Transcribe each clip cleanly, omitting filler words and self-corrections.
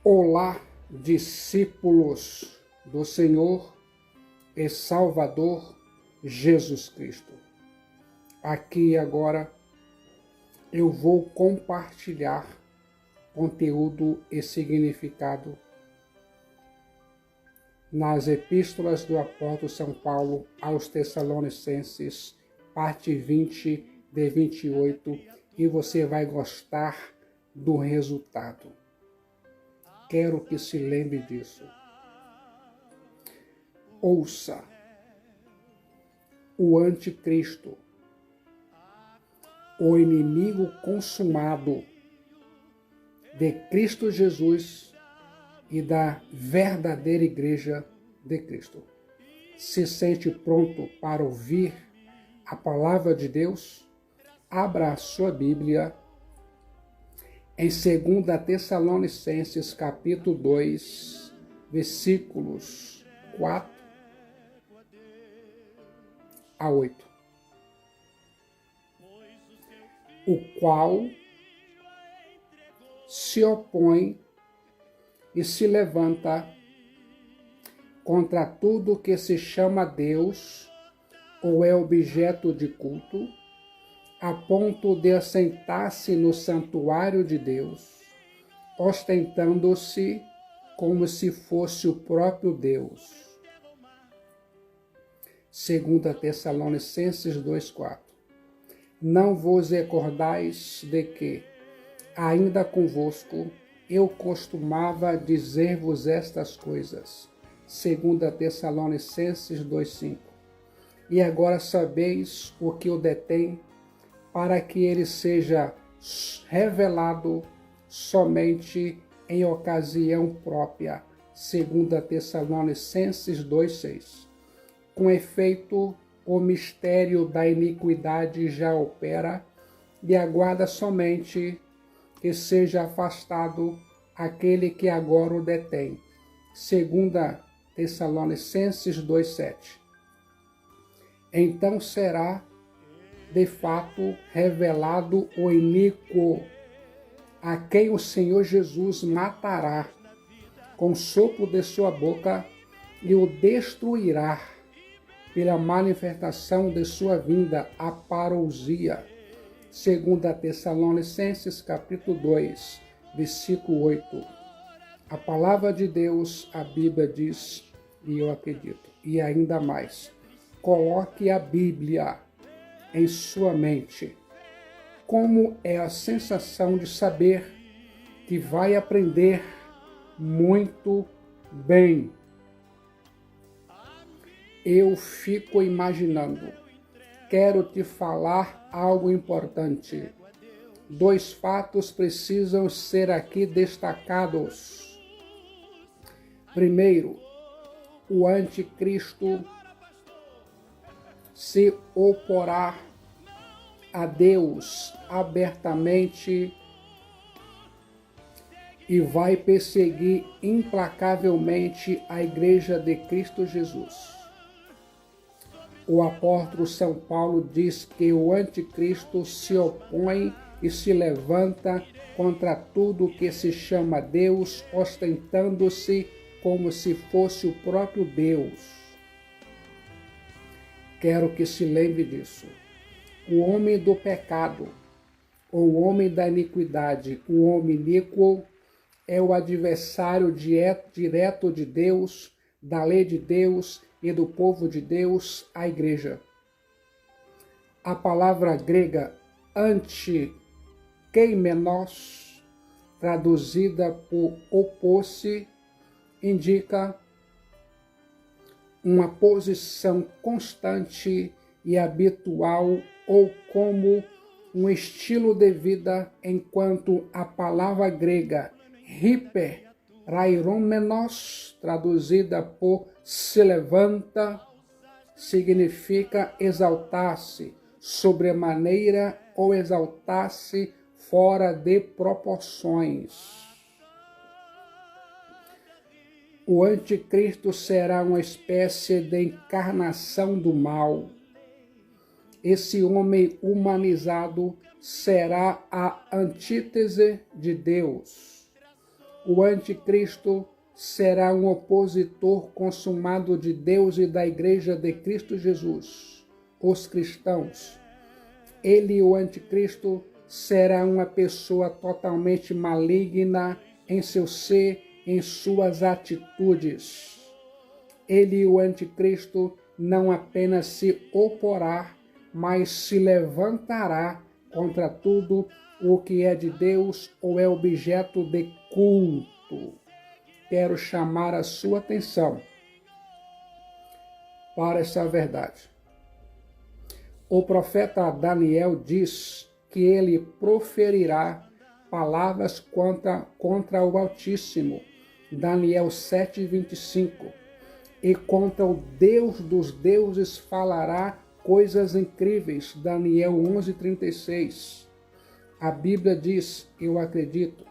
Olá, discípulos do Senhor e Salvador Jesus Cristo. Aqui agora eu vou compartilhar conteúdo e significado nas epístolas do apóstolo São Paulo aos Tessalonicenses, parte 20, de 28, e você vai gostar do resultado. Quero que se lembre disso. Ouça: o anticristo, o inimigo consumado de Cristo Jesus e da verdadeira igreja de Cristo, se sente pronto para ouvir a palavra de Deus? Abra a sua Bíblia em 2 Tessalonicenses, capítulo 2, versículos 4 a 8. O qual se opõe e se levanta contra tudo que se chama Deus ou é objeto de culto, a ponto de assentar-se no santuário de Deus, ostentando-se como se fosse o próprio Deus. 2 Tessalonicenses 2,4. Não vos recordais de que, ainda convosco, eu costumava dizer-vos estas coisas. 2 Tessalonicenses 2,5. E agora sabeis o que o detém, para que ele seja revelado somente em ocasião própria. 2 Tessalonicenses 2,6. Com efeito, o mistério da iniquidade já opera e aguarda somente que seja afastado aquele que agora o detém. 2 Tessalonicenses 2,7. Então será, de fato, revelado o iníquo, a quem o Senhor Jesus matará com o sopro de sua boca e o destruirá pela manifestação de sua vinda, a parousia. 2 Tessalonicenses, capítulo 2, versículo 8. A palavra de Deus, a Bíblia diz, e eu acredito, e ainda mais, coloque a Bíblia em sua mente. Como é a sensação de saber que vai aprender muito bem? Eu fico imaginando. Quero te falar algo importante. 2 fatos precisam ser aqui destacados. Primeiro, o anticristo se oporá a Deus abertamente e vai perseguir implacavelmente a igreja de Cristo Jesus. O apóstolo São Paulo diz que o anticristo se opõe e se levanta contra tudo que se chama Deus, ostentando-se como se fosse o próprio Deus. Quero que se lembre disso. O homem do pecado, ou o homem da iniquidade, o homem iníquo, é o adversário direto de Deus, da lei de Deus e do povo de Deus, a igreja. A palavra grega antikeimenos, traduzida por opor-se, indica uma posição constante e habitual ou como um estilo de vida, enquanto a palavra grega hyperairomenos, traduzida por se levanta, significa exaltar-se sobremaneira ou exaltar-se fora de proporções. O anticristo será uma espécie de encarnação do mal. Esse homem humanizado será a antítese de Deus. O anticristo será um opositor consumado de Deus e da Igreja de Cristo Jesus, os cristãos. Ele, o anticristo, será uma pessoa totalmente maligna em seu ser, em suas atitudes. Ele, o anticristo, não apenas se oporá, mas se levantará contra tudo o que é de Deus ou é objeto de culto. Quero chamar a sua atenção para essa verdade. O profeta Daniel diz que ele proferirá palavras contra o Altíssimo, Daniel 7:25, e contra o Deus dos deuses falará coisas incríveis, Daniel 11:36. A Bíblia diz, eu acredito,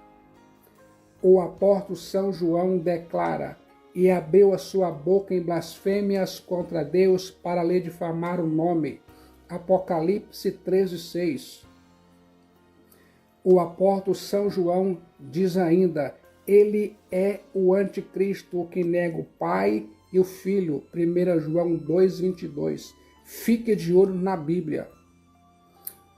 o apóstolo São João declara, e abriu a sua boca em blasfêmias contra Deus para lhe difamar o nome, Apocalipse 13:6. O apóstolo São João diz ainda, ele é o anticristo que nega o Pai e o Filho, 1 João 2:22. Fique de olho na Bíblia.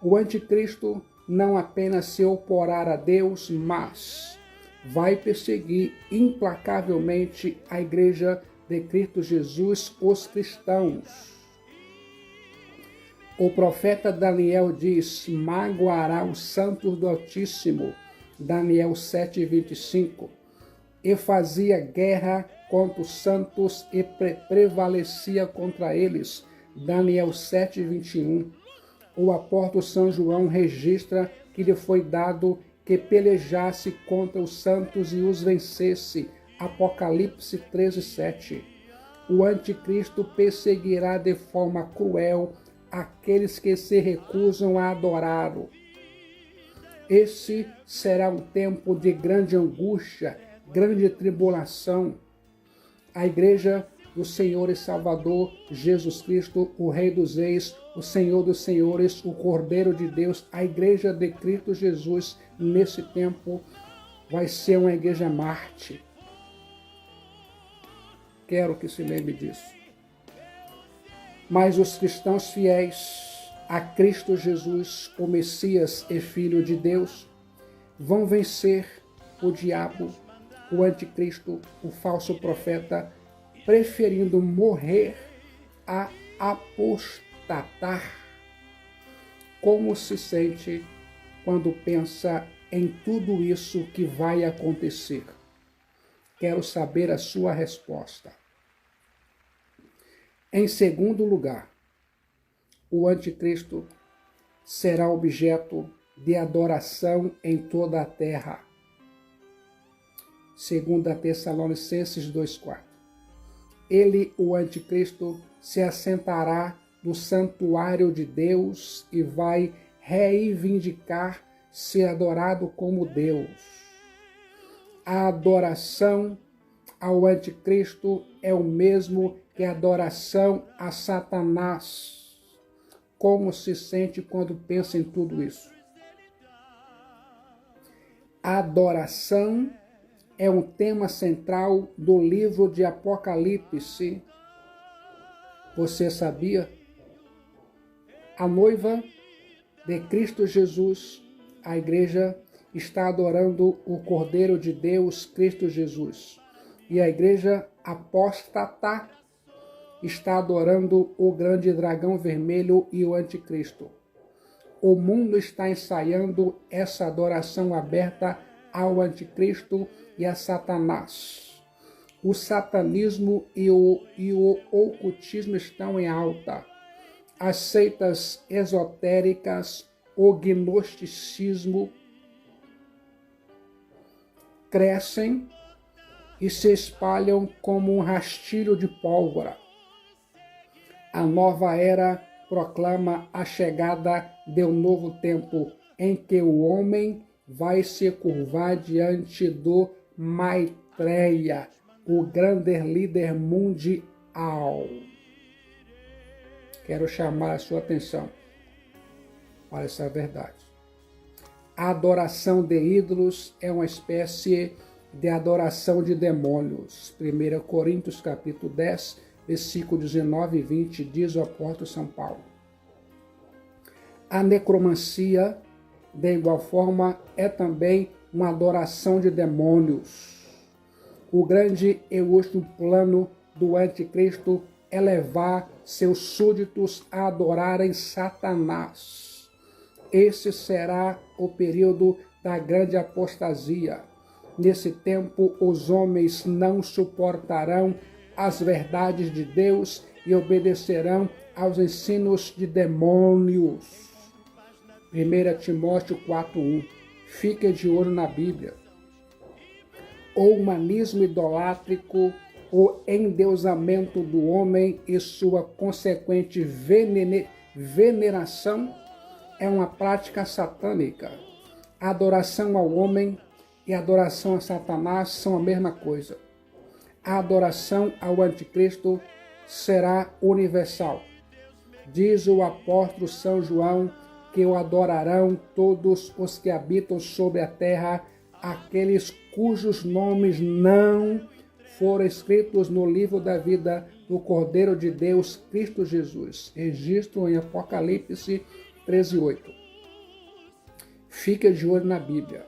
O anticristo não apenas se oporá a Deus, mas vai perseguir implacavelmente a Igreja de Cristo Jesus, os cristãos. O profeta Daniel diz, magoará os santos do Altíssimo, Daniel 7:25, e fazia guerra contra os santos e prevalecia contra eles, Daniel 7:21. O apóstolo São João registra que lhe foi dado que pelejasse contra os santos e os vencesse, Apocalipse 13:7. O anticristo perseguirá de forma cruel aqueles que se recusam a adorá-lo. Esse será um tempo de grande angústia, grande tribulação. A Igreja do Senhor e Salvador Jesus Cristo, o Rei dos Reis, o Senhor dos Senhores, o Cordeiro de Deus, a Igreja de Cristo Jesus, nesse tempo, vai ser uma igreja Marte. Quero que se lembre disso. Mas os cristãos fiéis a Cristo Jesus, o Messias e Filho de Deus, vão vencer o diabo, o anticristo, o falso profeta, preferindo morrer a apostatar. Como se sente quando pensa em tudo isso que vai acontecer? Quero saber a sua resposta. Em segundo lugar, o anticristo será objeto de adoração em toda a terra. 2 Tessalonicenses 2:4. Ele, o anticristo, se assentará no santuário de Deus e vai reivindicar ser adorado como Deus. A adoração ao anticristo é o mesmo que a adoração a Satanás. Como se sente quando pensa em tudo isso? A adoração é um tema central do livro de Apocalipse. Você sabia? A noiva de Cristo Jesus, a igreja, está adorando o Cordeiro de Deus, Cristo Jesus. E a igreja apóstata está adorando o grande dragão vermelho e o anticristo. O mundo está ensaiando essa adoração aberta ao anticristo e a Satanás. O satanismo e o ocultismo estão em alta. As seitas esotéricas, o gnosticismo crescem e se espalham como um rastilho de pólvora. A nova era proclama a chegada de um novo tempo em que o homem vai se curvar diante do Maitreya, o grande líder mundial. Quero chamar a sua atenção para essa verdade. A adoração de ídolos é uma espécie de adoração de demônios. 1 Coríntios capítulo 10, versículo 19 e 20, diz o apóstolo São Paulo. A necromancia, de igual forma, é também uma adoração de demônios. O grande e último plano do anticristo é levar seus súditos a adorarem Satanás. Esse será o período da grande apostasia. Nesse tempo, os homens não suportarão as verdades de Deus e obedecerão aos ensinos de demônios. 1 Timóteo 4:1. Fique de olho na Bíblia. O humanismo idolátrico, o endeusamento do homem e sua consequente veneração é uma prática satânica. A adoração ao homem e a adoração a Satanás são a mesma coisa. A adoração ao anticristo será universal. Diz o apóstolo São João que o adorarão todos os que habitam sobre a terra, aqueles cujos nomes não foram escritos no livro da vida do Cordeiro de Deus, Cristo Jesus. Registro em Apocalipse 13:8. Fique de olho na Bíblia.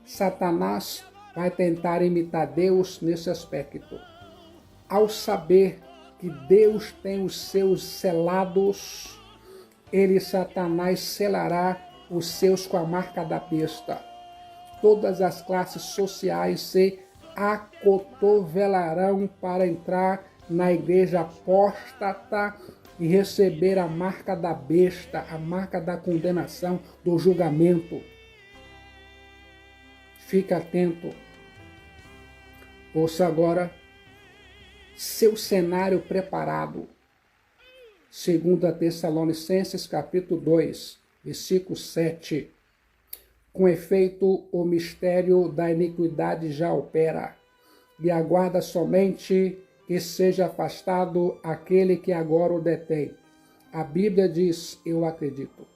Satanás vai tentar imitar Deus nesse aspecto. Ao saber que Deus tem os seus selados, ele, Satanás, selará os seus com a marca da besta. Todas as classes sociais se acotovelarão para entrar na igreja apóstata e receber a marca da besta, a marca da condenação, do julgamento. Fique atento. Ouça agora seu cenário preparado. 2 Tessalonicenses capítulo 2, versículo 7. Com efeito, o mistério da iniquidade já opera, e aguarda somente que seja afastado aquele que agora o detém. A Bíblia diz, eu acredito.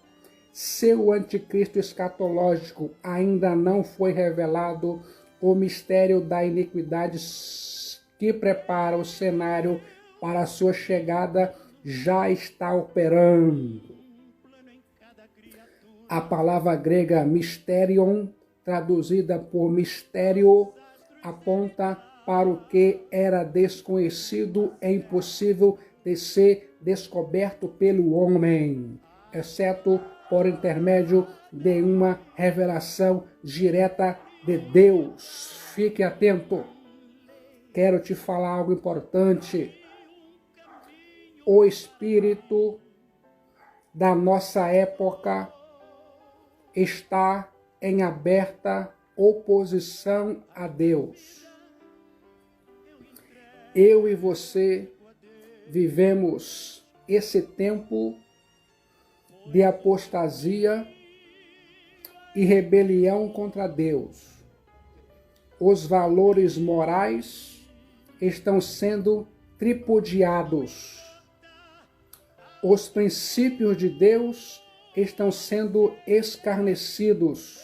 Se o anticristo escatológico ainda não foi revelado, o mistério da iniquidade que prepara o cenário para a sua chegada já está operando. A palavra grega mysterion, traduzida por mistério, aponta para o que era desconhecido e impossível de ser descoberto pelo homem, exceto por intermédio de uma revelação direta de Deus. Fique atento. Quero te falar algo importante. O espírito da nossa época está em aberta oposição a Deus. Eu e você vivemos esse tempo de apostasia e rebelião contra Deus. Os valores morais estão sendo tripudiados. Os princípios de Deus estão sendo escarnecidos.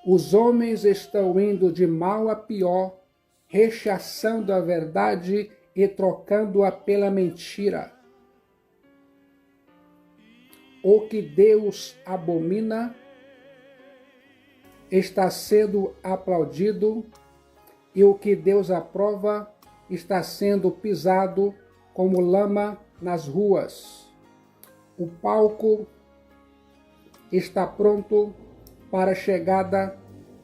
Os homens estão indo de mal a pior, rechaçando a verdade e trocando-a pela mentira. O que Deus abomina está sendo aplaudido e o que Deus aprova está sendo pisado como lama nas ruas. O palco está pronto para a chegada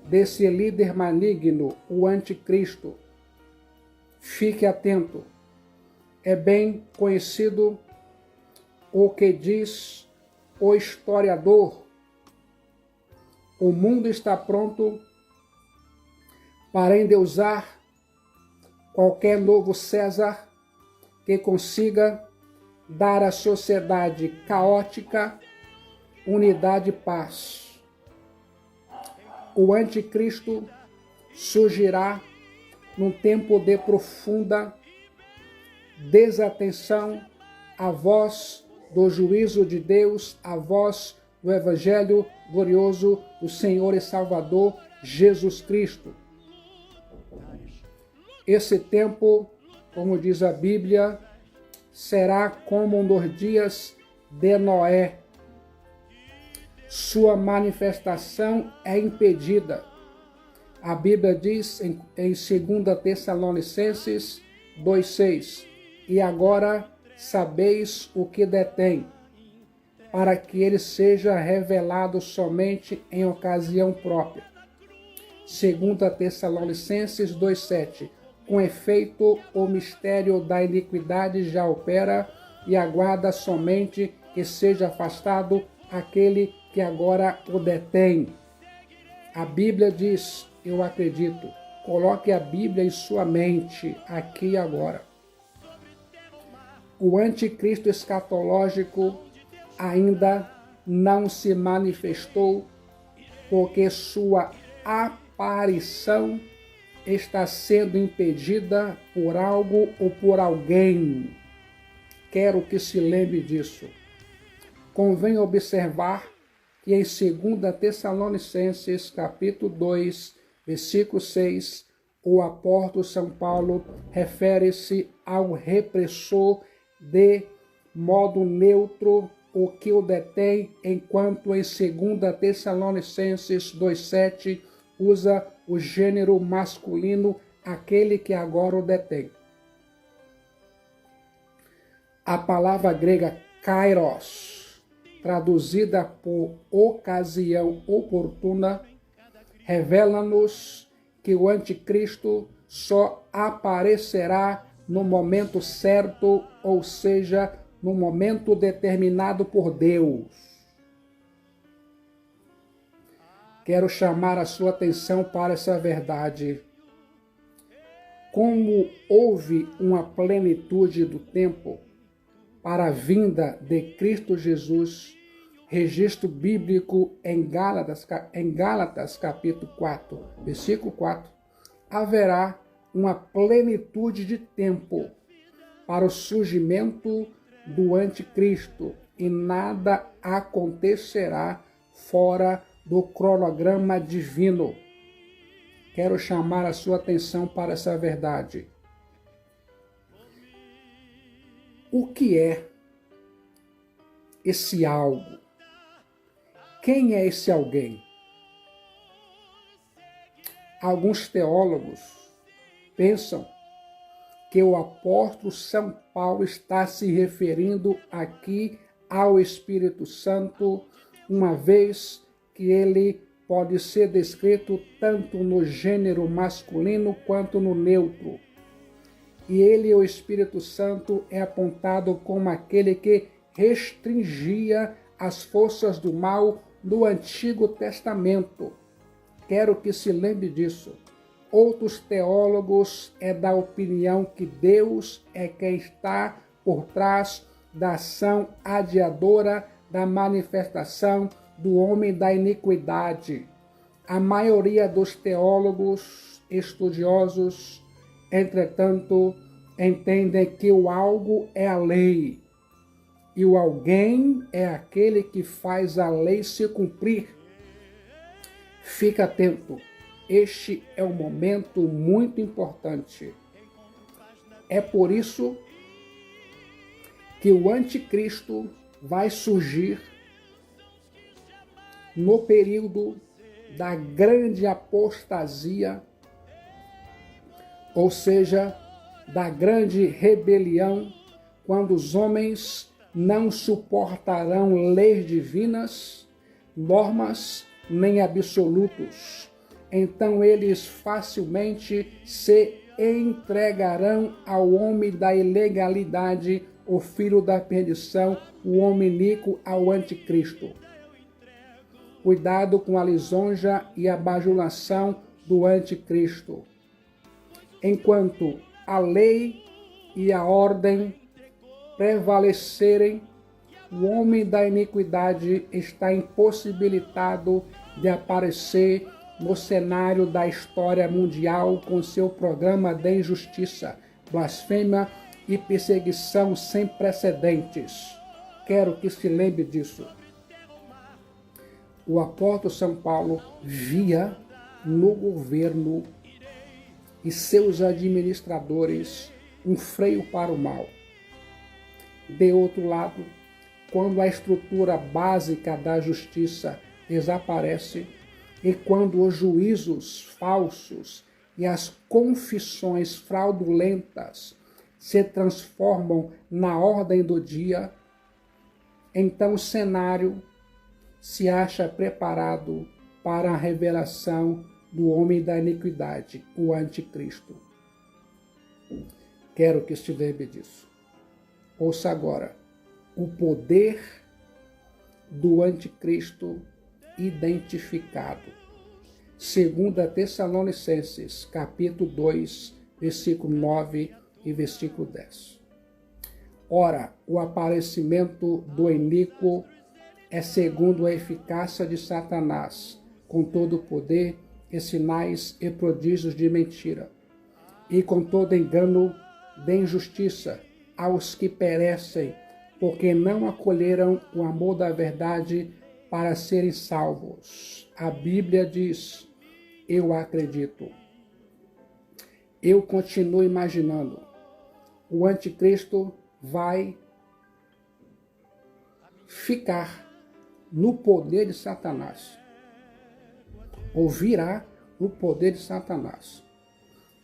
desse líder maligno, o anticristo. Fique atento. É bem conhecido o que diz o historiador. O mundo está pronto para endeusar qualquer novo César que consiga dar à sociedade caótica unidade e paz. O anticristo surgirá num tempo de profunda desatenção à voz do juízo de Deus, à voz do Evangelho glorioso do Senhor e Salvador Jesus Cristo. Esse tempo, como diz a Bíblia, será como nos dias de Noé. Sua manifestação é impedida. A Bíblia diz em 2 Tessalonicenses 2,6: E agora sabeis o que detém, para que ele seja revelado somente em ocasião própria. 2 Tessalonicenses 2,7: Com efeito, o mistério da iniquidade já opera, e aguarda somente que seja afastado aquele que agora o detém. A Bíblia diz, eu acredito, coloque a Bíblia em sua mente, aqui e agora. O anticristo escatológico ainda não se manifestou, porque sua aparição está sendo impedida por algo ou por alguém. Quero que se lembre disso. Convém observar que em 2 Tessalonicenses, capítulo 2, versículo 6, o apóstolo São Paulo refere-se ao repressor de modo neutro, o que o detém, enquanto em 2 Tessalonicenses 2,7 usa o gênero masculino, aquele que agora o detém. A palavra grega kairos, traduzida por ocasião oportuna, revela-nos que o anticristo só aparecerá no momento certo, ou seja, no momento determinado por Deus. Quero chamar a sua atenção para essa verdade. Como houve uma plenitude do tempo para a vinda de Cristo Jesus, registro bíblico em Gálatas capítulo 4, versículo 4, haverá uma plenitude de tempo para o surgimento do anticristo, e nada acontecerá fora do cronograma divino. Quero chamar a sua atenção para essa verdade. O que é esse algo? Quem é esse alguém? Alguns teólogos pensam que o apóstolo São Paulo está se referindo aqui ao Espírito Santo, uma vez que ele pode ser descrito tanto no gênero masculino quanto no neutro. E ele, o Espírito Santo, é apontado como aquele que restringia as forças do mal do Antigo Testamento. Quero que se lembre disso. Outros teólogos é da opinião que Deus é quem está por trás da ação adiadora da manifestação do homem da iniquidade. A maioria dos teólogos estudiosos, entretanto, entendem que o algo é a lei e o alguém é aquele que faz a lei se cumprir. Fica atento. Este é um momento muito importante. É por isso que o anticristo vai surgir no período da grande apostasia, ou seja, da grande rebelião, quando os homens não suportarão leis divinas, normas nem absolutos. Então eles facilmente se entregarão ao homem da ilegalidade, o filho da perdição, o homem iníquo, ao anticristo. Cuidado com a lisonja e a bajulação do anticristo. Enquanto a lei e a ordem prevalecerem, o homem da iniquidade está impossibilitado de aparecer no cenário da história mundial com seu programa de injustiça, blasfêmia e perseguição sem precedentes. Quero que se lembre disso. O apóstolo São Paulo via no governo e seus administradores um freio para o mal. De outro lado, quando a estrutura básica da justiça desaparece e quando os juízos falsos e as confissões fraudulentas se transformam na ordem do dia, então o cenário se acha preparado para a revelação do homem da iniquidade, o anticristo. Quero que se lembre disso. Ouça agora o poder do anticristo identificado. 2 Tessalonicenses, capítulo 2, versículo 9 e versículo 10. Ora, o aparecimento do iníquo é segundo a eficácia de Satanás, com todo o poder e sinais e prodígios de mentira, e com todo engano de injustiça aos que perecem, porque não acolheram o amor da verdade para serem salvos. A Bíblia diz: eu acredito. Eu continuo imaginando. O anticristo vai ficar no poder de Satanás. Ou virá no poder de Satanás.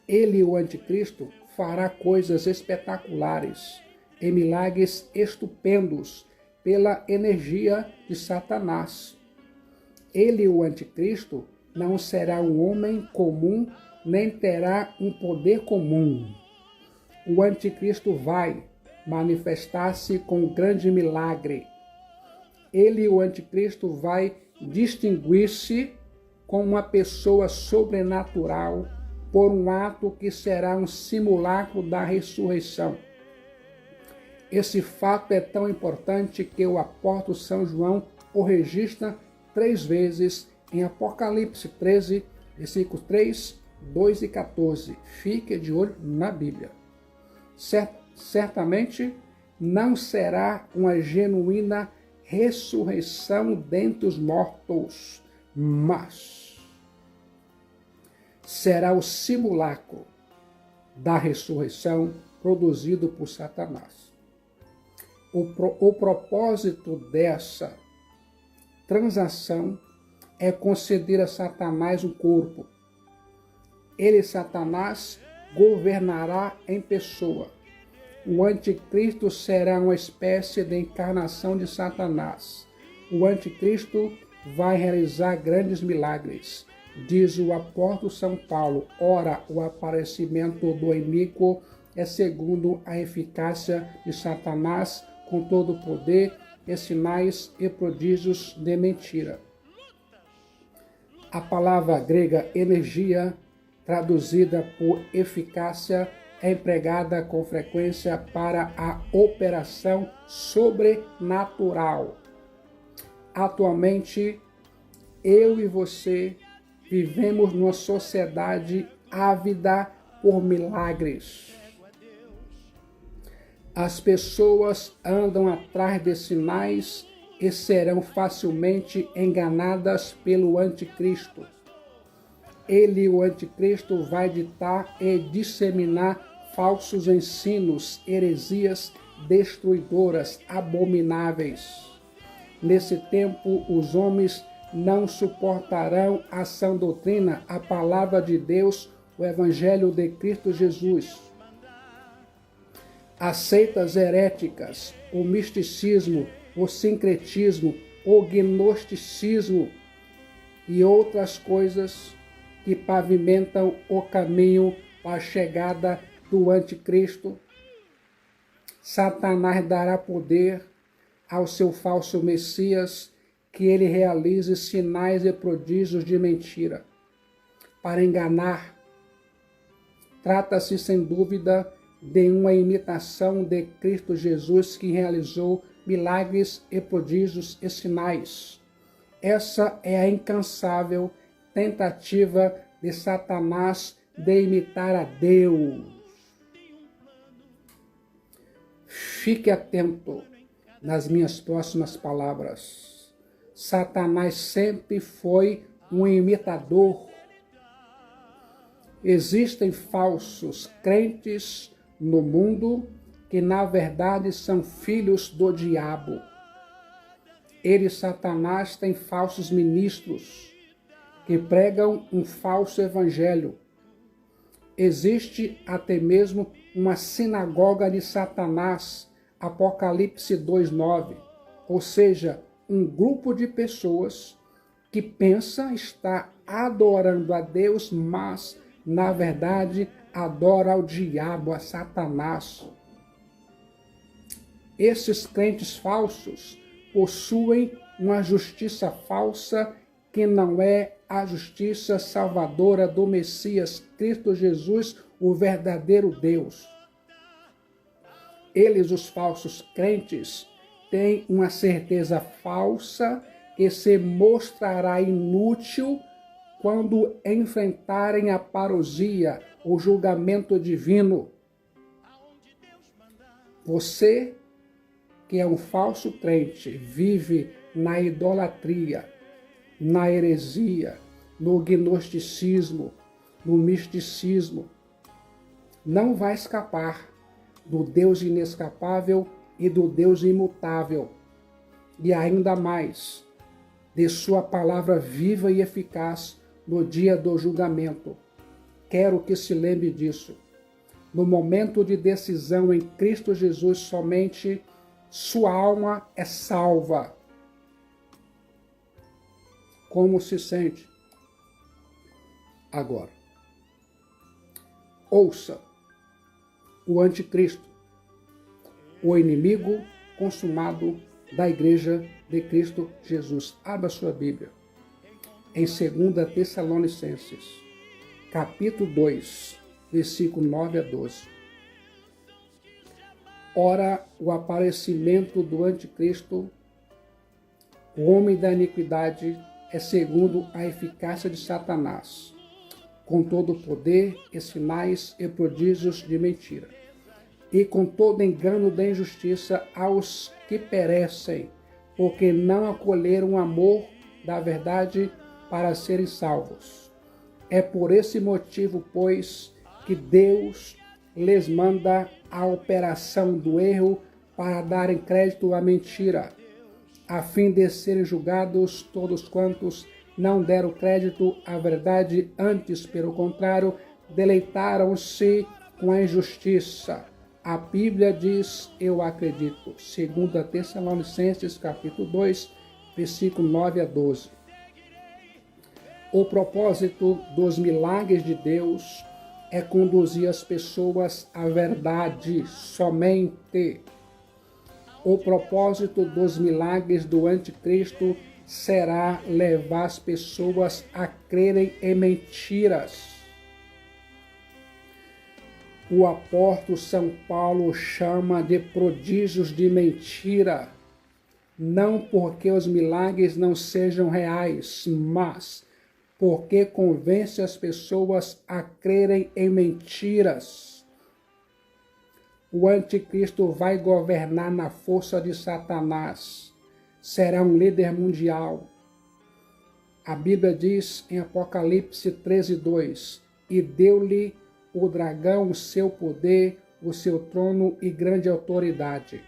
Ele, o anticristo, fará coisas espetaculares e milagres estupendos pela energia de Satanás. Ele, o anticristo, não será um homem comum, nem terá um poder comum. O anticristo vai manifestar-se com um grande milagre. Ele, o anticristo, vai distinguir-se como uma pessoa sobrenatural por um ato que será um simulacro da ressurreição. Esse fato é tão importante que o apóstolo São João o registra 3 vezes em Apocalipse 13, versículos 3, 2 e 14. Fique de olho na Bíblia. Certamente não será uma genuína ressurreição dentre os mortos, mas será o simulacro da ressurreição produzido por Satanás. O propósito dessa transação é conceder a Satanás um corpo. Ele, Satanás, governará em pessoa. O anticristo será uma espécie de encarnação de Satanás. O anticristo vai realizar grandes milagres. Diz o apóstolo São Paulo: ora, o aparecimento do iníquo é segundo a eficácia de Satanás, com todo o poder e sinais e prodígios de mentira. A palavra grega energia, traduzida por eficácia, é empregada com frequência para a operação sobrenatural. Atualmente, eu e você vivemos numa sociedade ávida por milagres. As pessoas andam atrás de sinais e serão facilmente enganadas pelo anticristo. Ele, o anticristo, vai ditar e disseminar falsos ensinos, heresias destruidoras, abomináveis. Nesse tempo, os homens não suportarão a sã doutrina, a palavra de Deus, o evangelho de Cristo Jesus. As seitas heréticas, o misticismo, o sincretismo, o gnosticismo e outras coisas que pavimentam o caminho para a chegada do anticristo. Satanás dará poder ao seu falso Messias que ele realize sinais e prodígios de mentira para enganar. Trata-se, sem dúvida, de uma imitação de Cristo Jesus que realizou milagres e prodígios e sinais. Essa é a incansável tentativa de Satanás de imitar a Deus. Fique atento nas minhas próximas palavras. Satanás sempre foi um imitador Existem falsos crentes no mundo que na verdade são filhos do diabo. Ele, Satanás, tem falsos ministros que pregam um falso evangelho. Existe até mesmo uma sinagoga de Satanás, Apocalipse 2:9, ou seja, um grupo de pessoas que pensa estar adorando a Deus, mas na verdade adora ao diabo, a Satanás. Esses crentes falsos possuem uma justiça falsa que não é a justiça salvadora do Messias, Cristo Jesus, o verdadeiro Deus. Eles, os falsos crentes, têm uma certeza falsa que se mostrará inútil quando enfrentarem a parousia, o julgamento divino. Você, que é um falso crente, vive na idolatria, na heresia, no gnosticismo, no misticismo, não vai escapar do Deus inescapável e do Deus imutável, e ainda mais, de sua palavra viva e eficaz no dia do julgamento. Quero que se lembre disso. No momento de decisão em Cristo Jesus, somente sua alma é salva. Como se sente agora? Ouça o anticristo, o inimigo consumado da igreja de Cristo Jesus. Abra sua Bíblia em 2 Tessalonicenses, capítulo 2, versículo 9 a 12. Ora, o aparecimento do anticristo, o homem da iniquidade, é segundo a eficácia de Satanás, com todo o poder e sinais e prodígios de mentira, e com todo engano da injustiça aos que perecem, porque não acolheram o amor da verdade para serem salvos. É por esse motivo, pois, que Deus lhes manda a operação do erro para darem crédito à mentira, a fim de serem julgados todos quantos não deram crédito à verdade, antes, pelo contrário, deleitaram-se com a injustiça. A Bíblia diz, eu acredito, 2 Tessalonicenses, capítulo 2, versículo 9 a 12. O propósito dos milagres de Deus é conduzir as pessoas à verdade somente. O propósito dos milagres do anticristo será levar as pessoas a crerem em mentiras. O apóstolo São Paulo chama de prodígios de mentira, não porque os milagres não sejam reais, mas porque convence as pessoas a crerem em mentiras. O anticristo vai governar na força de Satanás. Será um líder mundial. A Bíblia diz em Apocalipse 13:2, e deu-lhe o dragão o seu poder, o seu trono e grande autoridade.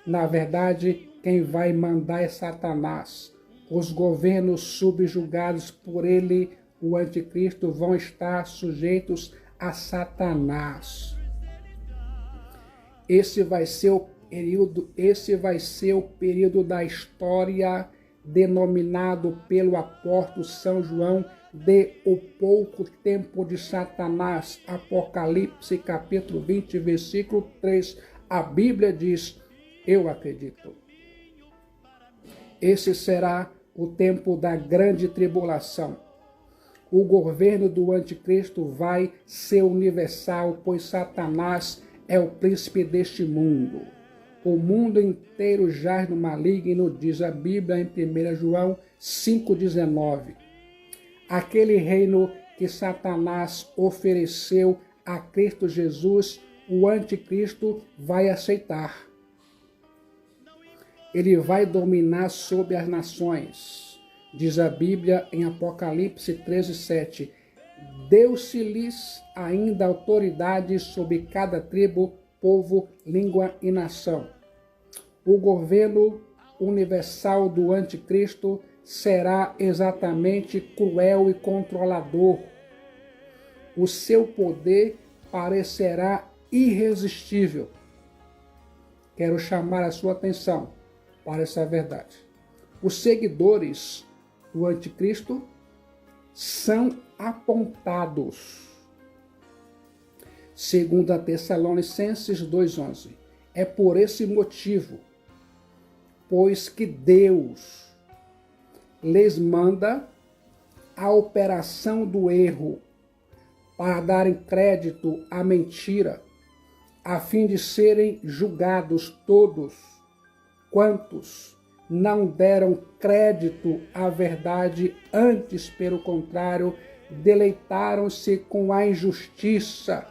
Na verdade, quem vai mandar é Satanás. Os governos subjugados por ele, o anticristo, vão estar sujeitos a Satanás. Esse vai ser o período da história denominado pelo apóstolo São João de o pouco tempo de Satanás. Apocalipse capítulo 20, versículo 3. A Bíblia diz, eu acredito. Esse será o tempo da grande tribulação. O governo do anticristo vai ser universal, pois Satanás é o príncipe deste mundo. O mundo inteiro jaz no maligno, diz a Bíblia em 1 João 5,19. Aquele reino que Satanás ofereceu a Cristo Jesus, o anticristo vai aceitar. Ele vai dominar sobre as nações. Diz a Bíblia em Apocalipse 13:7. deu-se-lhes ainda autoridade sobre cada tribo, povo, língua e nação. O governo universal do anticristo será exatamente cruel e controlador. O seu poder parecerá irresistível. Quero chamar a sua atenção para essa verdade. Os seguidores do anticristo são apontados. Segundo a Tessalonicenses 2:11. É por esse motivo, pois que Deus lhes manda a operação do erro para darem crédito à mentira, a fim de serem julgados todos quantos não deram crédito à verdade, antes, pelo contrário, deleitaram-se com a injustiça.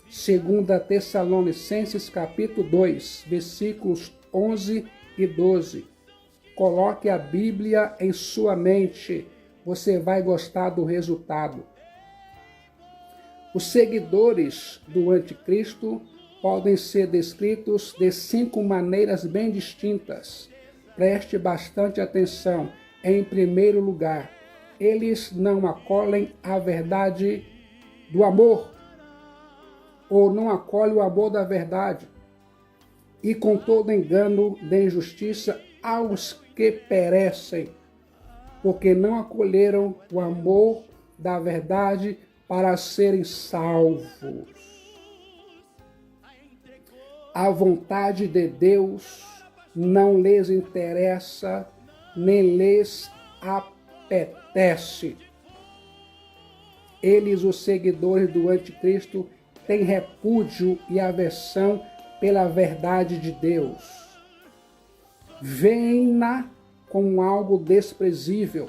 Segundo a Tessalonicenses capítulo 2, versículos 11 e 12. Coloque a Bíblia em sua mente, você vai gostar do resultado. Os seguidores do anticristo podem ser descritos de 5 maneiras bem distintas. Preste bastante atenção. Em primeiro lugar, eles não acolhem a verdade do amor, ou não acolhem o amor da verdade, e com todo engano de injustiça aos que perecem, porque não acolheram o amor da verdade para serem salvos. A vontade de Deus não lhes interessa, nem lhes apetece. Eles, os seguidores do anticristo, têm repúdio e aversão pela verdade de Deus. Veem-na como algo desprezível.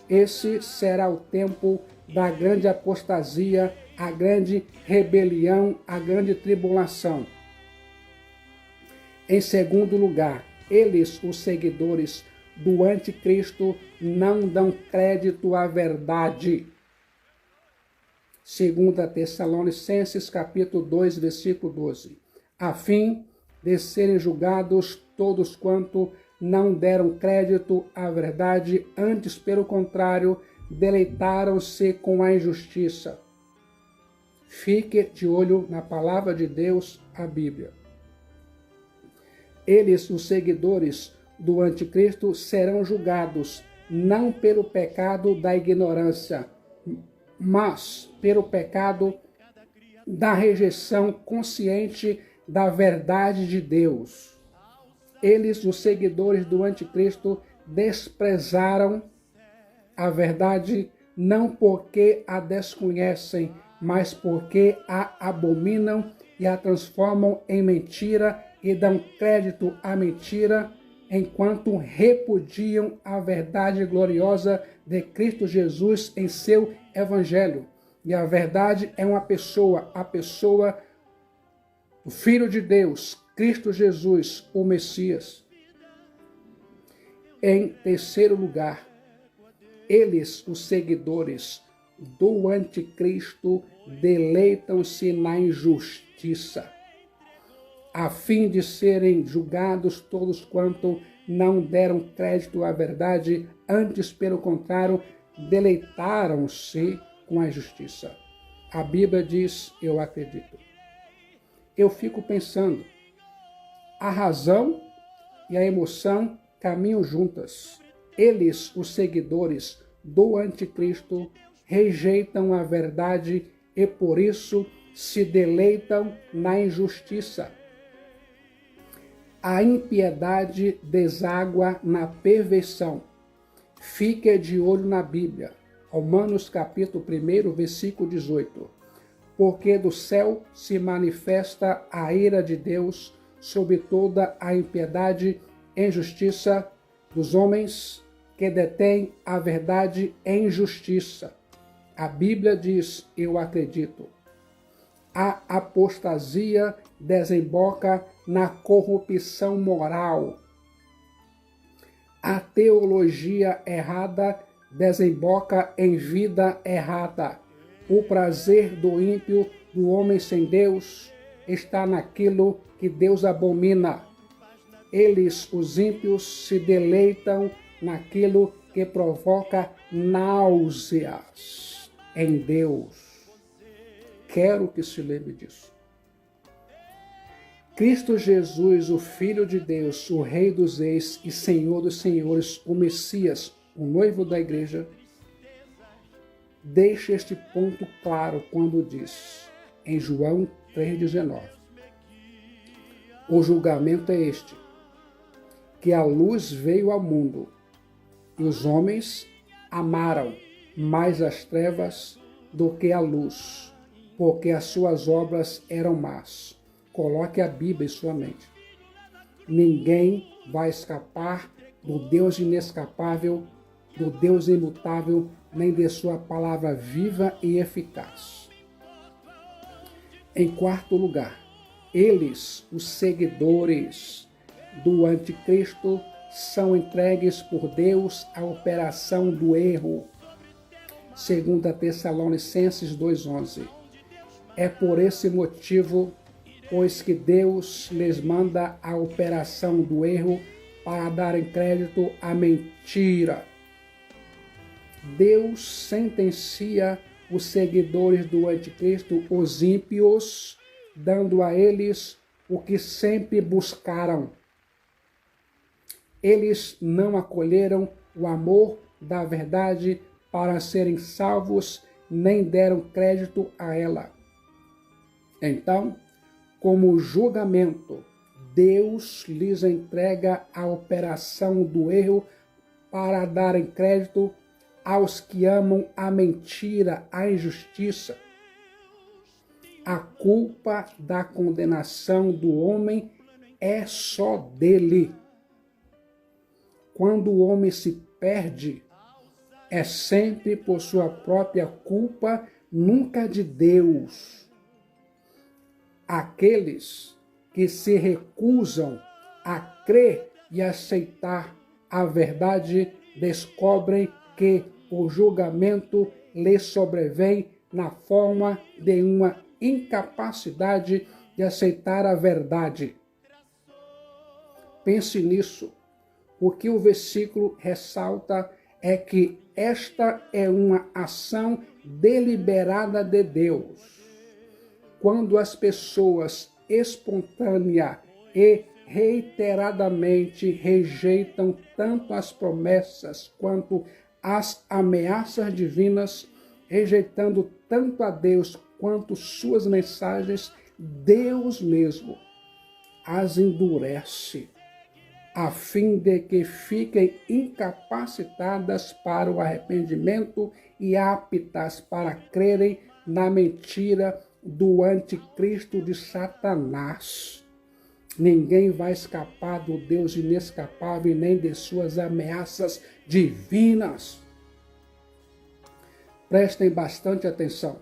Esse será o tempo da grande apostasia, a grande rebelião, a grande tribulação. Em segundo lugar, eles, os seguidores do anticristo, não dão crédito à verdade. Segundo a Tessalonicenses capítulo 2, versículo 12. A fim de serem julgados todos quanto não deram crédito à verdade, antes, pelo contrário, deleitaram-se com a injustiça. Fique de olho na palavra de Deus, a Bíblia. Eles, os seguidores do anticristo, serão julgados não pelo pecado da ignorância, mas pelo pecado da rejeição consciente da verdade de Deus. Eles, os seguidores do anticristo, desprezaram a verdade não porque a desconhecem, mas porque a abominam e a transformam em mentira e dão crédito à mentira, enquanto repudiam a verdade gloriosa de Cristo Jesus em seu Evangelho. E a verdade é uma pessoa, a pessoa do Filho de Deus, Cristo Jesus, o Messias. Em terceiro lugar, eles, os seguidores do anticristo, deleitam-se na injustiça, a fim de serem julgados todos quanto não deram crédito à verdade, antes, pelo contrário, deleitaram-se com a justiça. A Bíblia diz, eu acredito. Eu fico pensando, a razão e a emoção caminham juntas. Eles, os seguidores do anticristo, rejeitam a verdade e por isso se deleitam na injustiça. A impiedade deságua na perversão. Fique de olho na Bíblia. Romanos capítulo 1, versículo 18. Porque do céu se manifesta a ira de Deus sobre toda a impiedade e injustiça dos homens que detêm a verdade em justiça. A Bíblia diz, eu acredito. A apostasia desemboca na corrupção moral. A teologia errada desemboca em vida errada. O prazer do ímpio, do homem sem Deus, está naquilo que Deus abomina. Eles, os ímpios, se deleitam naquilo que provoca náuseas em Deus. Quero que se lembre disso. Cristo Jesus, o Filho de Deus, o Rei dos Reis e Senhor dos Senhores, o Messias, o noivo da igreja, deixa este ponto claro quando diz, em João 3,19, o julgamento é este, que a luz veio ao mundo, e os homens amaram mais as trevas do que a luz, porque as suas obras eram más. Coloque a Bíblia em sua mente. Ninguém vai escapar do Deus inescapável, do Deus imutável, nem de sua palavra viva e eficaz. Em quarto lugar, eles, os seguidores do anticristo, são entregues por Deus à operação do erro. 2 Tessalonicenses 2,11. É por esse motivo, pois que Deus lhes manda a operação do erro para darem crédito à mentira. Deus sentencia os seguidores do anticristo, os ímpios, dando a eles o que sempre buscaram. Eles não acolheram o amor da verdade para serem salvos, nem deram crédito a ela. Então, como julgamento, Deus lhes entrega a operação do erro para darem crédito aos que amam a mentira, a injustiça. A culpa da condenação do homem é só dele. Quando o homem se perde, é sempre por sua própria culpa, nunca de Deus. Aqueles que se recusam a crer e aceitar a verdade descobrem que o julgamento lhes sobrevém na forma de uma incapacidade de aceitar a verdade. Pense nisso. O que o versículo ressalta é que esta é uma ação deliberada de Deus. Quando as pessoas espontânea e reiteradamente rejeitam tanto as promessas quanto as ameaças divinas, rejeitando tanto a Deus quanto suas mensagens, Deus mesmo as endurece, a fim de que fiquem incapacitadas para o arrependimento e aptas para crerem na mentira do anticristo de Satanás. Ninguém vai escapar do Deus inescapável e nem de suas ameaças divinas. Prestem bastante atenção.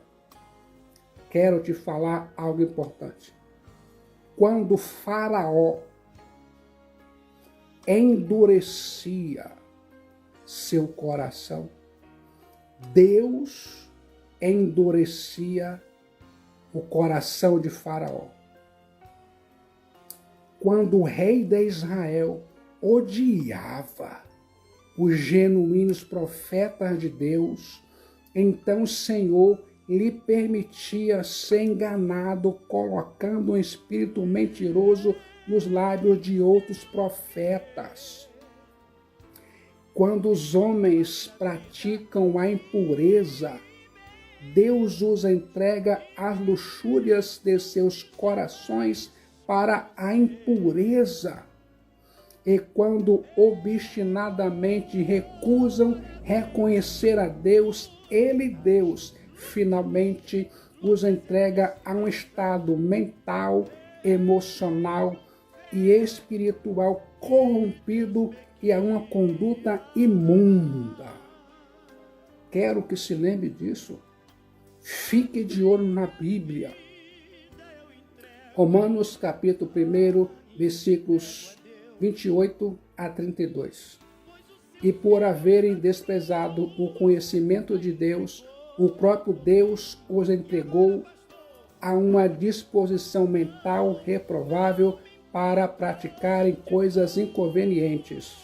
Quero te falar algo importante. Quando Faraó endurecia seu coração, Deus endurecia o coração de Faraó. Quando o rei de Israel odiava os genuínos profetas de Deus, então o Senhor lhe permitia ser enganado, colocando um espírito mentiroso nos lábios de outros profetas. Quando os homens praticam a impureza, Deus os entrega às luxúrias de seus corações para a impureza. E quando obstinadamente recusam reconhecer a Deus, Ele, Deus, finalmente os entrega a um estado mental, emocional e espiritual corrompido e a uma conduta imunda. Quero que se lembre disso. Fique de olho na Bíblia. Romanos capítulo 1, versículos 28 a 32. E por haverem desprezado o conhecimento de Deus, o próprio Deus os entregou a uma disposição mental reprovável para praticarem coisas inconvenientes,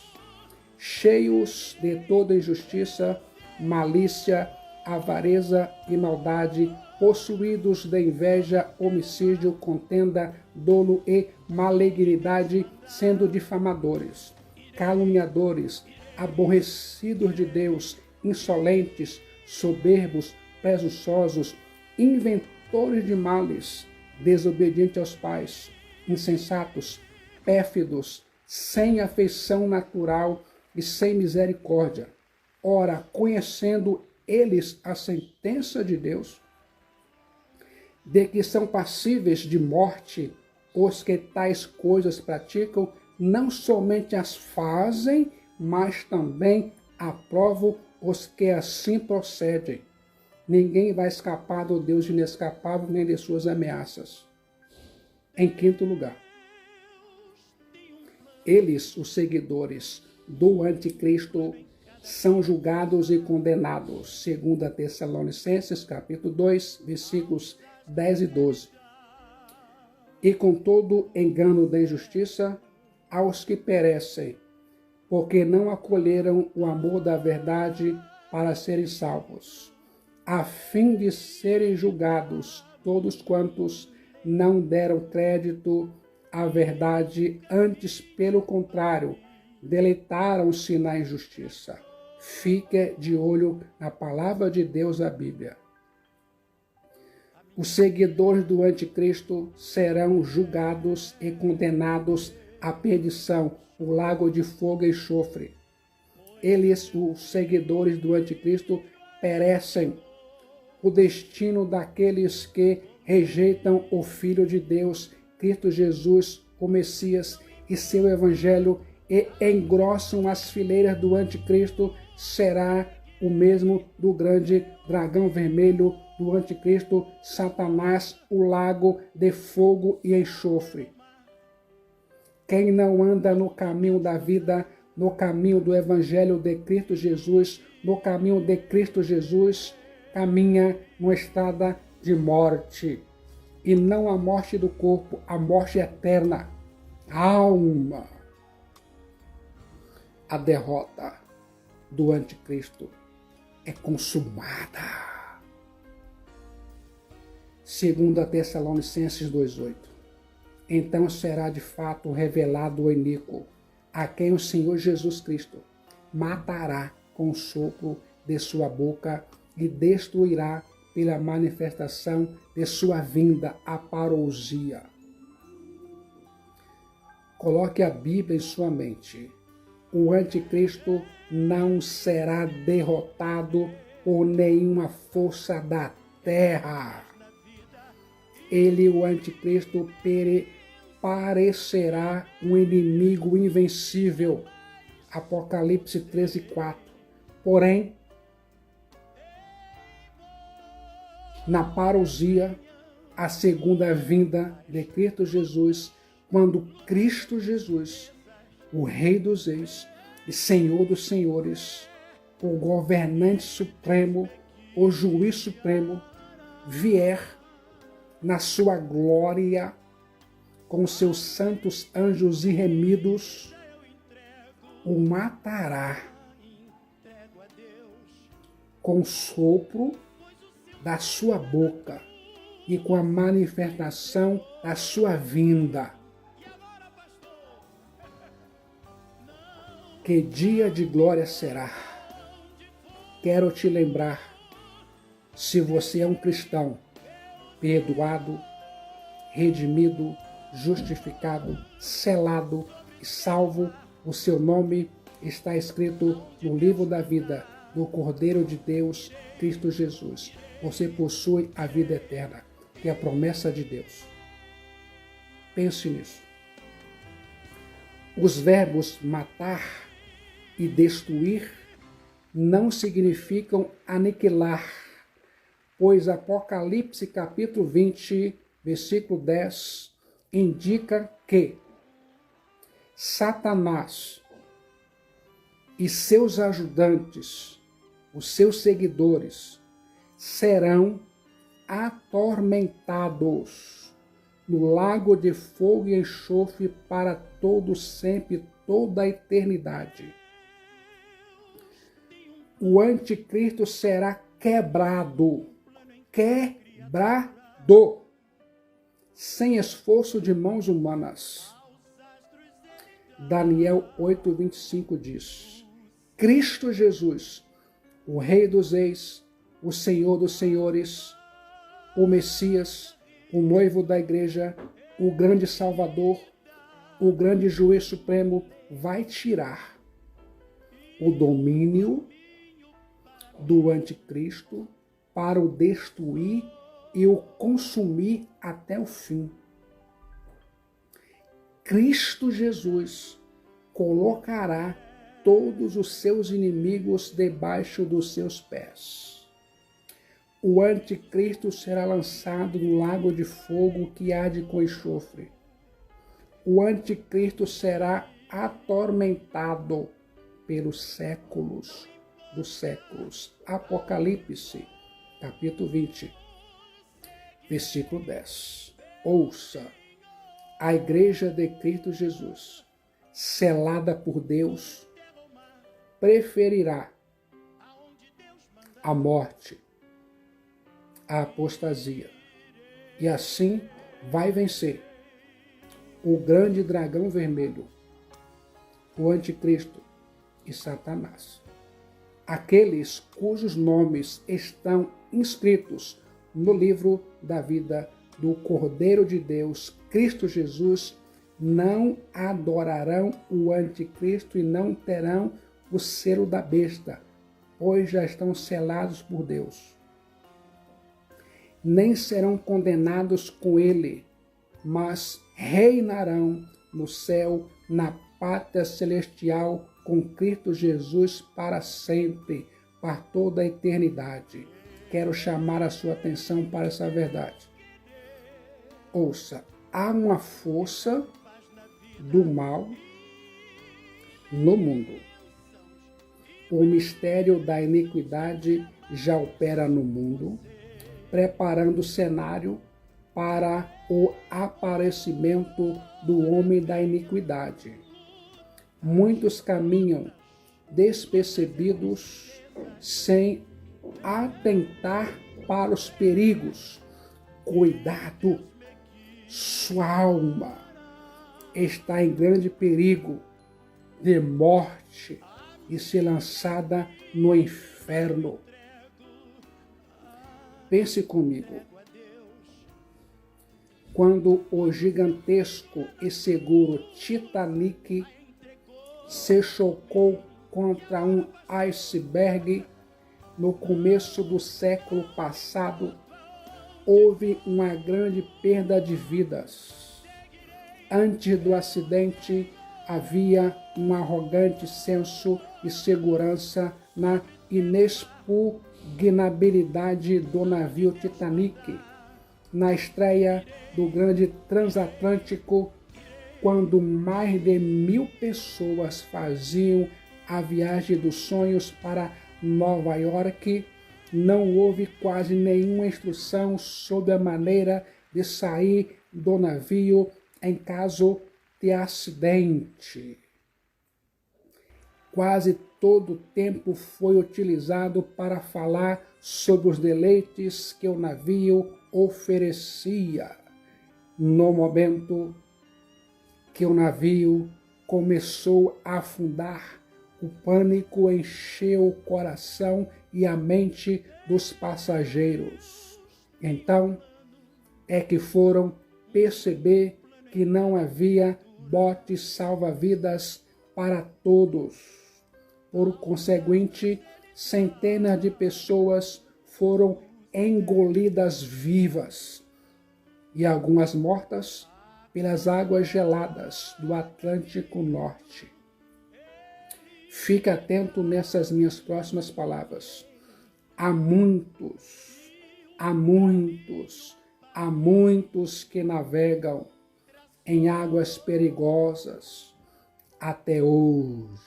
cheios de toda injustiça, malícia, avareza e maldade, possuídos de inveja, homicídio, contenda, dolo e malignidade, sendo difamadores, caluniadores, aborrecidos de Deus, insolentes, soberbos, presunçosos, inventores de males, desobedientes aos pais, insensatos, pérfidos, sem afeição natural e sem misericórdia. Ora, conhecendo eles a sentença de Deus, de que são passíveis de morte os que tais coisas praticam, não somente as fazem, mas também aprovam os que assim procedem. Ninguém vai escapar do Deus inescapável nem de suas ameaças. Em quinto lugar, eles, os seguidores do anticristo, são julgados e condenados, segundo a Tessalonicenses, capítulo 2, versículos 10 e 12. E com todo engano da injustiça aos que perecem, porque não acolheram o amor da verdade para serem salvos, a fim de serem julgados todos quantos não deram crédito à verdade, antes, pelo contrário, deleitaram-se na injustiça. Fique de olho na palavra de Deus, a Bíblia. Os seguidores do anticristo serão julgados e condenados à perdição, o lago de fogo e enxofre. Eles, os seguidores do anticristo, perecem. O destino daqueles que rejeitam o Filho de Deus, Cristo Jesus, o Messias, e seu Evangelho, e engrossam as fileiras do anticristo, será o mesmo do grande dragão vermelho do anticristo, Satanás, o lago de fogo e enxofre. Quem não anda no caminho da vida, no caminho do Evangelho de Cristo Jesus, no caminho de Cristo Jesus, caminha numa estrada de morte, e não a morte do corpo, a morte eterna, a alma. A derrota do anticristo é consumada. Segundo a Tessalonicenses 2:8. Então será de fato revelado o iníquo, a quem o Senhor Jesus Cristo matará com o sopro de sua boca e destruirá pela manifestação de sua vinda, a parousia. Coloque a Bíblia em sua mente. O anticristo não será derrotado por nenhuma força da terra. Ele, o anticristo, parecerá um inimigo invencível. Apocalipse 13:4. Porém, na parousia, a segunda vinda de Cristo Jesus, quando Cristo Jesus, o Rei dos Reis e Senhor dos Senhores, o governante supremo, o juiz supremo, vier na sua glória com seus santos anjos irremidos, o matará com o sopro da sua boca e com a manifestação da sua vinda. Que dia de glória será? Quero te lembrar, se você é um cristão, perdoado, redimido, justificado, selado e salvo, o seu nome está escrito no livro da vida do Cordeiro de Deus, Cristo Jesus. Você possui a vida eterna, que é a promessa de Deus. Pense nisso. Os verbos matar e destruir não significam aniquilar, pois Apocalipse capítulo 20, versículo 10, indica que Satanás e seus ajudantes, os seus seguidores, serão atormentados no lago de fogo e enxofre para todo sempre, toda a eternidade. O anticristo será quebrado, sem esforço de mãos humanas. Daniel 8:25 diz: Cristo Jesus, o Rei dos Reis, o Senhor dos Senhores, o Messias, o noivo da igreja, o grande Salvador, o grande Juiz Supremo, vai tirar o domínio do anticristo para o destruir e o consumir até o fim. Cristo Jesus colocará todos os seus inimigos debaixo dos seus pés. O anticristo será lançado no lago de fogo que arde com enxofre. O anticristo será atormentado pelos séculos dos séculos. Apocalipse, capítulo 20, versículo 10. Ouça, a igreja de Cristo Jesus, selada por Deus, preferirá a morte, a apostasia, e assim vai vencer o grande dragão vermelho, o anticristo e Satanás. Aqueles cujos nomes estão inscritos no livro da vida do Cordeiro de Deus, Cristo Jesus, não adorarão o anticristo e não terão o selo da besta, pois já estão selados por Deus. Nem serão condenados com ele, mas reinarão no céu, na pátria celestial, com Cristo Jesus para sempre, para toda a eternidade. Quero chamar a sua atenção para essa verdade. Ouça, há uma força do mal no mundo. O mistério da iniquidade já opera no mundo, preparando o cenário para o aparecimento do homem da iniquidade. Muitos caminham despercebidos, sem atentar para os perigos. Cuidado, sua alma está em grande perigo de morte e ser lançada no inferno. Pense comigo. Quando o gigantesco e seguro Titanic se chocou contra um iceberg no começo do século passado, houve uma grande perda de vidas. Antes do acidente, havia um arrogante senso de segurança na inexpugnabilidade do navio Titanic. Na estreia do grande transatlântico, quando mais de 1.000 pessoas faziam a viagem dos sonhos para Nova York, não houve quase nenhuma instrução sobre a maneira de sair do navio em caso de acidente. Quase todo o tempo foi utilizado para falar sobre os deleites que o navio oferecia. No momento que o navio começou a afundar, o pânico encheu o coração e a mente dos passageiros. Então é que foram perceber que não havia botes salva-vidas para todos. Por conseguinte, centenas de pessoas foram engolidas vivas e algumas mortas pelas águas geladas do Atlântico Norte. Fique atento nessas minhas próximas palavras. Há muitos que navegam em águas perigosas até hoje.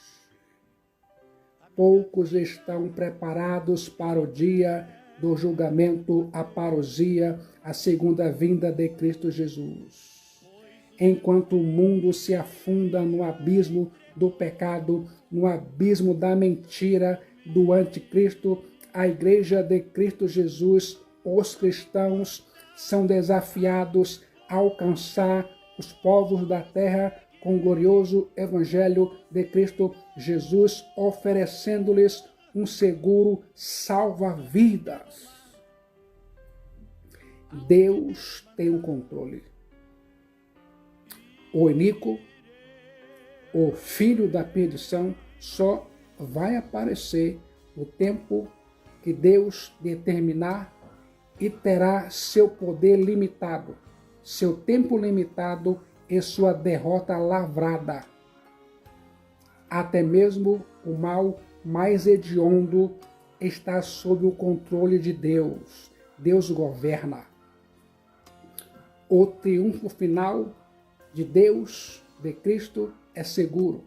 Poucos estão preparados para o dia do julgamento, a parousia, a segunda vinda de Cristo Jesus. Enquanto o mundo se afunda no abismo do pecado, no abismo da mentira, do anticristo, a igreja de Cristo Jesus, os cristãos, são desafiados a alcançar os povos da terra com o glorioso evangelho de Cristo Jesus, oferecendo-lhes um seguro salva-vidas. Deus tem o controle. O iníquo, o filho da perdição, só vai aparecer no tempo que Deus determinar e terá seu poder limitado, seu tempo limitado e sua derrota lavrada. Até mesmo o mal mais hediondo está sob o controle de Deus. Deus governa. O triunfo final de Deus, de Cristo, é seguro.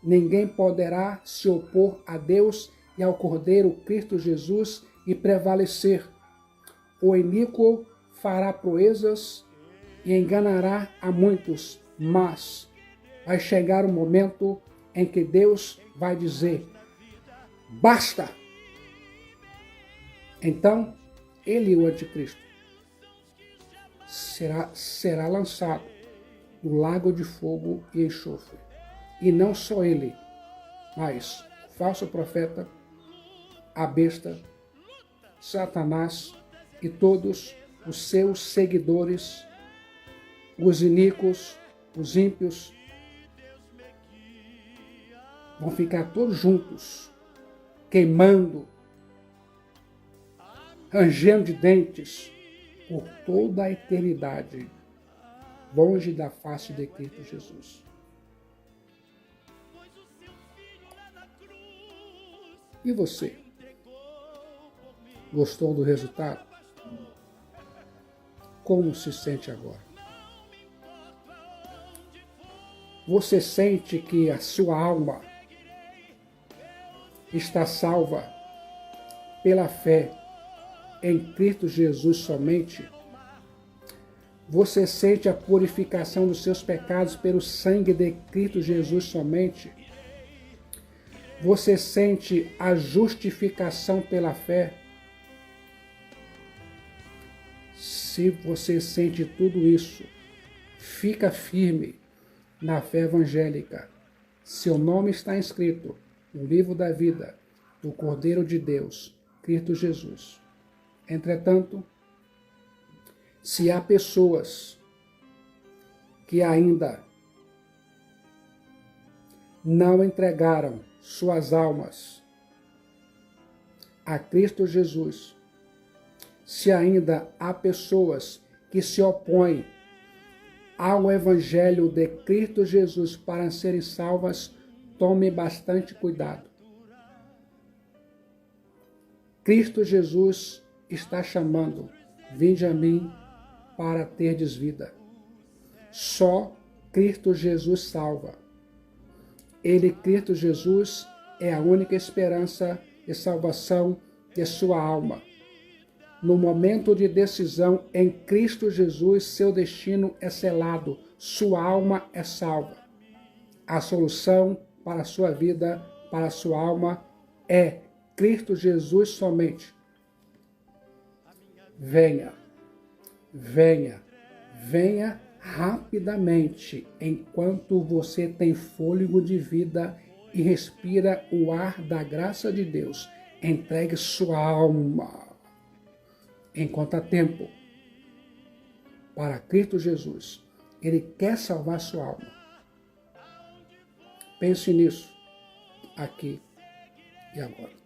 Ninguém poderá se opor a Deus e ao Cordeiro Cristo Jesus e prevalecer. O iníquo fará proezas e enganará a muitos, mas vai chegar o momento em que Deus vai dizer: basta! Então, ele, o anticristo, será lançado no lago de fogo e enxofre. E não só ele, mas o falso profeta, a besta, Satanás e todos os seus seguidores, os iníquos, os ímpios, vão ficar todos juntos, queimando, rangendo de dentes, por toda a eternidade, longe da face de Cristo Jesus. E você? Gostou do resultado? Como se sente agora? Você sente que a sua alma está salva pela fé em Cristo Jesus somente? Você sente a purificação dos seus pecados pelo sangue de Cristo Jesus somente? Você sente a justificação pela fé? Se você sente tudo isso, fica firme na fé evangélica. Seu nome está inscrito no livro da vida do Cordeiro de Deus, Cristo Jesus. Entretanto, se há pessoas que ainda não entregaram suas almas a Cristo Jesus, se ainda há pessoas que se opõem ao Evangelho de Cristo Jesus para serem salvas, tome bastante cuidado. Cristo Jesus está chamando: vinde a mim para terdes vida. Só Cristo Jesus salva. Ele, Cristo Jesus, é a única esperança de salvação de sua alma. No momento de decisão, em Cristo Jesus, seu destino é selado, sua alma é salva. A solução para a sua vida, para a sua alma, é Cristo Jesus somente. Venha, venha, venha rapidamente, enquanto você tem fôlego de vida e respira o ar da graça de Deus. Entregue sua alma, enquanto há tempo, para Cristo Jesus. Ele quer salvar sua alma. Pense nisso, aqui e agora.